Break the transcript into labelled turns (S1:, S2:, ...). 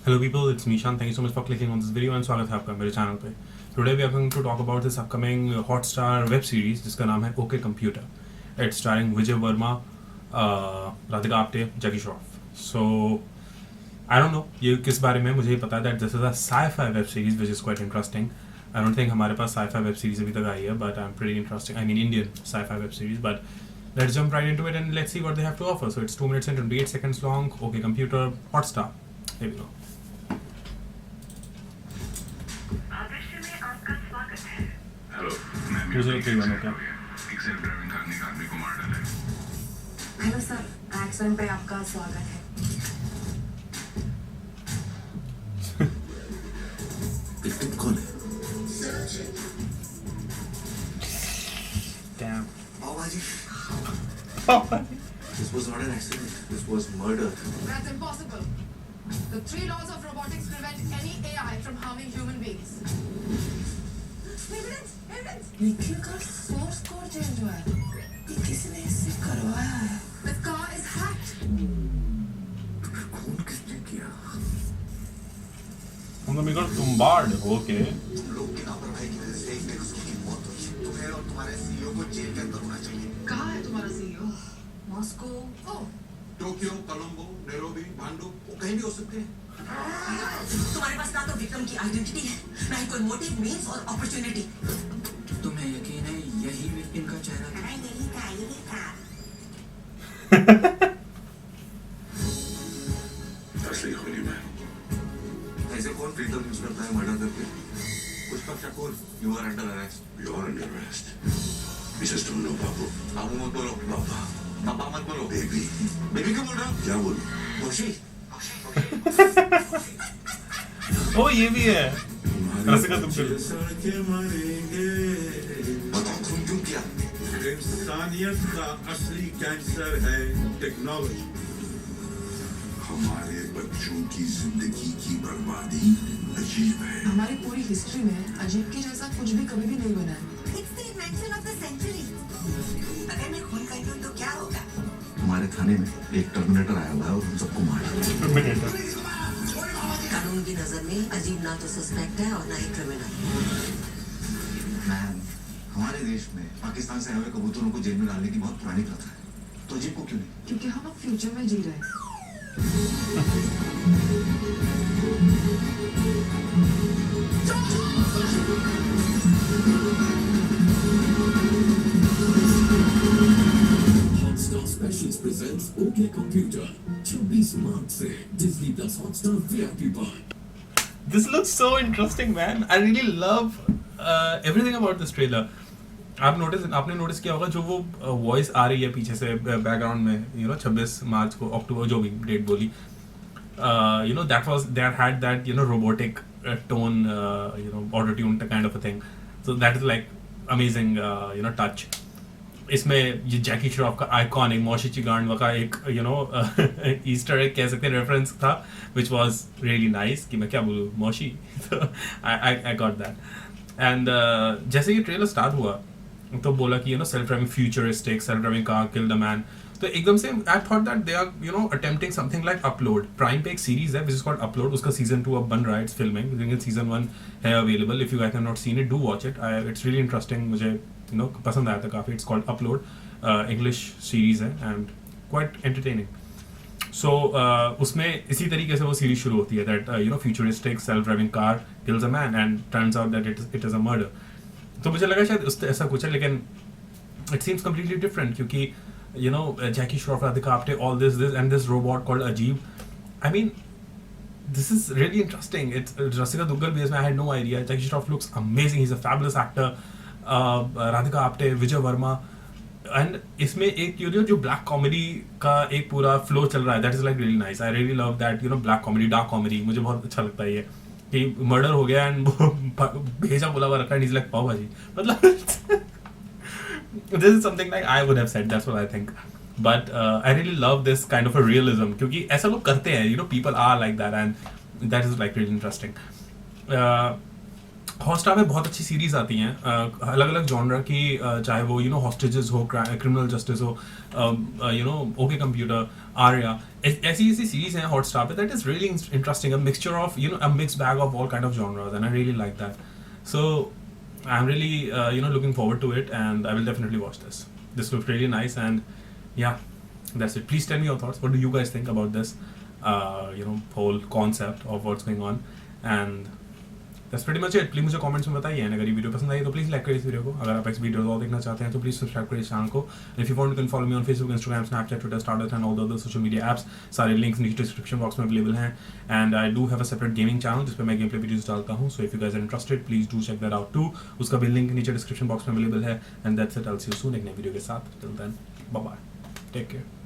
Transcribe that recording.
S1: Hello people, it's Mishan. Thank you so much for clicking on this video and स्वागत है आपका मेरे channel पे. Today we are going to talk about this upcoming Hotstar web series जिसका नाम है OK Computer. It's starring Vijay Verma, Radhika Apte, Jackie Shroff. So I don't know ये किस बारे में मुझे पता है that this is a sci-fi web series which is quite interesting. I don't think हमारे पास sci-fi web series अभी तक आई है, but I'm pretty interesting. I mean Indian sci-fi web series, but let's jump right into it and let's see what they have to offer. So it's 2 minutes and 28 seconds long. OK Computer, Hotstar. Here we go.
S2: Hello मैं
S1: मुझे कोई बनो क्या?
S2: एक self driving car ने एक आदमी को मार डाला है.
S3: हेलो सर, एक्शन पे आपका स्वागत है.
S4: विक्टिम कौन है?
S1: Damn.
S4: Babaji. This was not an accident. This was murder.
S3: That's impossible. The 3 laws of robotics prevent any AI from harming human beings. Evidence! Nikhil का सोर्स कोड चेंज हुआ है. ये किसने इससे करवाया है? The car is hacked.
S4: खून किसने किया?
S1: हम तो तुम्बाड़ ओके.
S4: तुम लोग की लापरवाही की वजह से एक बेकसूर की मौत हुई. तुम्हें और तुम्हारे सीईओ को जेल के अंदर होना चाहिए.
S3: कहाँ है तुम्हारा सीईओ? मॉस्को. ओह,
S4: टोक्यो, कोलंबो, नैरोबी, भांडू, वो कहीं भी हो सकते हैं.
S5: तुम्हारे पास ना तो विक्रम की आइडेंटिटी है, ना ही कोई मोटिव, मीन्स और अपॉर्चुनिटी.
S6: तुम्हें यकीन है यही विक्टिम का चेहरा था?
S2: असली खूनी मैं.
S4: ऐसे कौन फ्रीडम यूज करता है मर्डर करके? Pushpak Thakur, you are under arrest.
S2: You are under arrest. Mrs. तुम लो बाबू.
S4: बाबू मत बोलो.
S2: बाबा.
S4: पापा मत बोलो.
S2: बेबी.
S4: बेबी क्यों बोल रहा हो?
S2: क्या बोलूं?
S4: मोशी.
S1: ओ ये भी है. रसिका तुम चलो.
S4: बताओ खून क्यों किया?
S7: इंसानियत का असली कैंसर है टेक्नोलॉजी.
S2: हमारे बच्चों की जिंदगी की बर्बादी अजीब है.
S3: हमारी पूरी हिस्ट्री में अजीब के जैसा कुछ भी कभी भी नहीं बना है.
S5: It's the invention of the century. अगर मैं खून कर दूं तो क्या होगा?
S4: हमारे थाने में एक टर्मिनेटर आया हुआ है और हम सबको मार डाला.
S5: कानून की नजर में अजीब ना तो सस्पेक्ट है और ना ही क्रिमिनल.
S4: मैम, हमारे देश में पाकिस्तान से आए हुए कबूतरों को जेल में डालने की बहुत पुरानी प्रथा है. तो अजीब को क्यों नहीं?
S3: क्योंकि हम अब फ्यूचर में जी रहे हैं.
S8: Hotstar Specials presents OK Computer. 26 मार्च से Disney Plus Hotstar VIP पर.
S1: This looks so interesting, man. I really love everything about this trailer. आपने नोटिस किया होगा जो वो वॉइस आ रही है पीछे से बैकग्राउंड में, 26 मार्च को, अक्टूबर जो भी डेट बोली, that had that robotic tone, auto tune kind of a thing. So that is like amazing touch. इसमें ये जैकी श्रॉफ का आइकॉनिक मौशी चिगांडवा का एक ईस्टर एग कह सकते हैं रेफरेंस था, which was really nice. कि मैं क्या बोलूँ, मौशी. I got that. And जैसे ये ट्रेलर स्टार्ट हुआ तो बोला कि self driving futuristic self driving car kill the man, तो एकदम से I thought that they are attempting something like upload. Prime पे एक सीरीज है विच इज कॉल्ड अपलोड, उसका सीजन 2 अब बन रहा है. It's filming. सीजन 1 है available. If you guys have not seen it, do watch it. It's really interesting. मुझे पसंद आया था काफ़ी. It's called upload. English series है एंड क्वाइट एंटरटेनिंग. सो उसमें इसी तरीके से वो सीरीज शुरू होती है that futuristic self driving car kills a man and turns out that it is a murder. तो मुझे लगा शायद ऐसा कुछ है, लेकिन इट सीम्स कम्प्लीटली डिफरेंट क्योंकि Jackie Shroff, Radhika Apte, all this and this robot called Ajib. I mean, this is really interesting. It's Rasika Duggal based. I had no idea. Jackie Shroff looks amazing. He's a fabulous actor. Radhika Apte, Vijay Verma, and इसमें एक जो black comedy का एक पूरा flow चल रहा है. That is like really nice. I really love that black comedy, dark comedy. मुझे बहुत अच्छा लगता है ये कि murder हो गया and वो भेजा बोला हुआ रखा है. He's like पाव भाजी. मतलब this is something like I would have said. That's what I think. But I really love this kind of a realism क्योंकि ऐसा लोग करते हैं. People are like that and that is like really interesting. Hotstar पे बहुत अच्छी series आती हैं अलग अलग जॉनर की, चाहे वो हॉस्टेजेस हो, क्रिमिनल जस्टिस हो, ओके कंप्यूटर, आर्या, ऐसी ऐसी सीरीज हैं हॉटस्टार पे that is really interesting, a mixture of a mix bag of all kind of genres and I really like that. So I am really looking forward to it and I will definitely watch this. This looks really nice and yeah, that's it. Please tell me your thoughts. What do you guys think about this whole concept of what's going on, and that's pretty much it. Please मुझे comments में बताइए, अगर ये video पसंद आई तो please like करिए इस video को. अगर आप इस वीडियो और देखना चाहते हैं तो प्लीज़ सब्सक्राइब करिए इस चैनल को. If you want to follow me on Facebook, Instagram, Snapchat, Twitter, Stardust and all the other social media apps. सारे लिंक्स नीचे डिस्क्रिप्शन बॉक्स में अवेलेबल हैं. And I do have a separate gaming channel जिस पे मैं game play videos डालता हूँ. So if you guys are interested please do check that out too. उसका भी लिंक नीचे डिस्क्रिप्शन बॉक्स में अवेलेबल है. And that's it. I will see you soon एक नई वीडियो के साथ. Till then bye bye, take care.